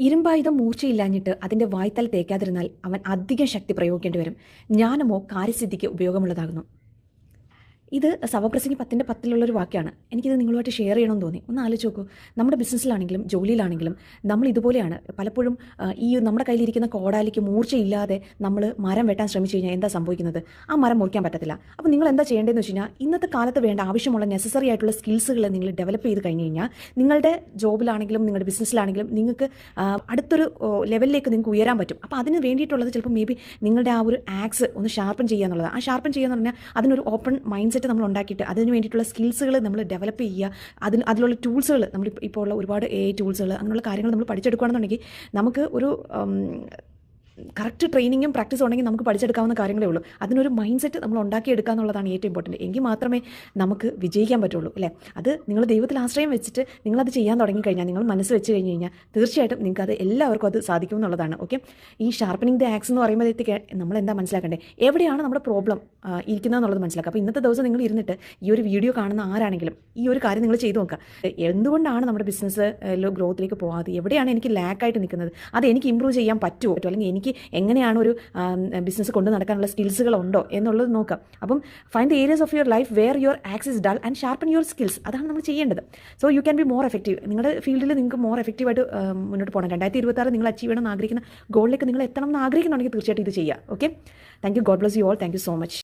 ഇരുമ്പായുധം മൂർച്ചയില്ലാഞ്ഞിട്ട് അതിൻ്റെ വായ്ത്തല തേക്കാതിരുന്നാൽ അവൻ അധികം ശക്തി പ്രയോഗിക്കേണ്ടി വരും. ജ്ഞാനമോ കാര്യസിദ്ധിക്ക് ഉപയോഗമുള്ളതാകുന്നു. ഇത് സവപ്രസംഗി 10:10 വാക്യമാണ്. എനിക്കിത് നിങ്ങളുമായിട്ട് ഷെയർ ചെയ്യണമെന്ന് തോന്നി. ഒന്ന് ആലോചിച്ച് നോക്കൂ. നമ്മുടെ ബിസിനസ്സിലാണെങ്കിലും ജോലിയിലാണെങ്കിലും നമ്മൾ ഇതുപോലെയാണ്. പലപ്പോഴും ഈ നമ്മുടെ കയ്യിലിരിക്കുന്ന കോടാലിക്ക് മൂർച്ചയില്ലാതെ നമ്മൾ മരം വെട്ടാൻ ശ്രമിച്ചു കഴിഞ്ഞാൽ എന്താ സംഭവിക്കുന്നത്? ആ മരം മുറിക്കാൻ പറ്റത്തില്ല. അപ്പോൾ നിങ്ങൾ എന്താ ചെയ്യേണ്ടതെന്ന് വെച്ച് കഴിഞ്ഞാൽ, ഇന്നത്തെ കാലത്ത് വേണ്ട ആവശ്യമുള്ള നെസസറി ആയിട്ടുള്ള സ്കിൽസുകൾ നിങ്ങൾ ഡെവലപ്പ് ചെയ്ത് കഴിഞ്ഞ് കഴിഞ്ഞാൽ നിങ്ങളുടെ ജോബിലാണെങ്കിലും നിങ്ങളുടെ ബിസിനസ്സിലാണെങ്കിലും നിങ്ങൾക്ക് അടുത്തൊരു ലെവലിലേക്ക് നിങ്ങൾക്ക് ഉയരാൻ പറ്റും. അപ്പോൾ അതിന് വേണ്ടിയിട്ടുള്ളത് ചിലപ്പോൾ മേ ബി നിങ്ങളുടെ ആ ഒരു ആക്സ് ഒന്ന് ഷാർപ്പൻ ചെയ്യുക എന്നുള്ളതാണ്. ആ ഷാർപ്പൻ ചെയ്യുക എന്ന് പറഞ്ഞാൽ അതിനൊരു ഓപ്പൺ മൈൻഡ് സെറ്റ് നമ്മൾ ഉണ്ടാക്കിയിട്ട് അതിന് വേണ്ടിയിട്ടുള്ള സ്കിൽസുകൾ നമ്മൾ ഡെവലപ്പ് ചെയ്യുക. അതിലുള്ള ടൂൾസുകൾ നമ്മൾ ഇപ്പോൾ ഉള്ള ഒരുപാട് AI ടൂൾസുകൾ അങ്ങനെയുള്ള കാര്യങ്ങൾ നമ്മൾ പഠിച്ചെടുക്കുകയാണെന്നുണ്ടെങ്കിൽ നമുക്ക് ഒരു കറക്റ്റ് ട്രെയിനിങ്ങും പ്രാക്ടീസും ഉണ്ടെങ്കിൽ നമുക്ക് പഠിച്ചെടുക്കാവുന്ന കാര്യങ്ങളേ ഉള്ളൂ. അതിനൊരു മൈൻഡ് സെറ്റ് നമ്മൾ ഉണ്ടാക്കിയെടുക്കുക എന്നുള്ളതാണ് ഏറ്റവും ഇമ്പോർട്ടൻറ്റ്. എങ്കിൽ മാത്രമേ നമുക്ക് വിജയിക്കാൻ പറ്റുള്ളൂ, അല്ലേ? അത് നിങ്ങൾ ദൈവത്തിൽ ആശ്രയം വെച്ചിട്ട് നിങ്ങളത് ചെയ്യാൻ തുടങ്ങിക്കഴിഞ്ഞാൽ, നിങ്ങൾ മനസ്സ് വെച്ച് കഴിഞ്ഞ് കഴിഞ്ഞാൽ തീർച്ചയായിട്ടും നിങ്ങൾക്ക് അത് എല്ലാവർക്കും അത് സാധിക്കും എന്നുള്ളതാണ്. ഓക്കെ, ഈ ഷാർപ്പനിങ് ദ ആക്സ് എന്ന് പറയുമ്പോഴത്തേക്ക് നമ്മൾ എന്താ മനസ്സിലാക്കേണ്ടത്, എവിടെയാണ് നമ്മുടെ പ്രോബ്ലം ഇരിക്കുന്നത് എന്നുള്ളത് മനസ്സിലാക്കുക. അപ്പോൾ ഇന്നത്തെ ദിവസം നിങ്ങൾ ഇരുന്നിട്ട് ഈ ഒരു വീഡിയോ കാണുന്ന ആരാണെങ്കിലും ഈ ഒരു കാര്യം നിങ്ങൾ ചെയ്തു നോക്കുക. എന്തുകൊണ്ടാണ് നമ്മുടെ ബിസിനസ് ഗ്രോത്തിലേക്ക് പോകാതെ, എവിടെയാണ് എനിക്ക് ലാക്കായിട്ട് നിൽക്കുന്നത്, അത് എനിക്ക് ഇമ്പ്രൂവ് ചെയ്യാൻ പറ്റുമോ, അല്ലെങ്കിൽ എനിക്ക് എങ്ങനെയാണ് ഒരു ബിസിനസ് കൊണ്ട് നടക്കാനുള്ള സ്കിൽസുകൾ ഉണ്ടോ എന്നുള്ളത് നോക്കാം. അപ്പം find the areas of your life where your axe is dull and sharpen your skills. അതാണ് നമ്മൾ ചെയ്യേണ്ടത്. So you can be more effective. നിങ്ങളുടെ ഫീൽഡിൽ നിങ്ങൾക്ക് മോർ എഫക്റ്റീവായിട്ട് മുന്നോട്ട് പോകണം. 2026 നിങ്ങൾ അച്ചീവ് ചെയ്യണമെന്ന് ആഗ്രഹിക്കുന്ന ഗോളിലേക്ക് നിങ്ങൾ എത്തണം എന്ന് ആഗ്രഹിക്കുന്നുണ്ടെങ്കിൽ തീർച്ചയായിട്ടും ഇത് ചെയ്യുക. Okay, thank you. God bless you all. Thank you so much.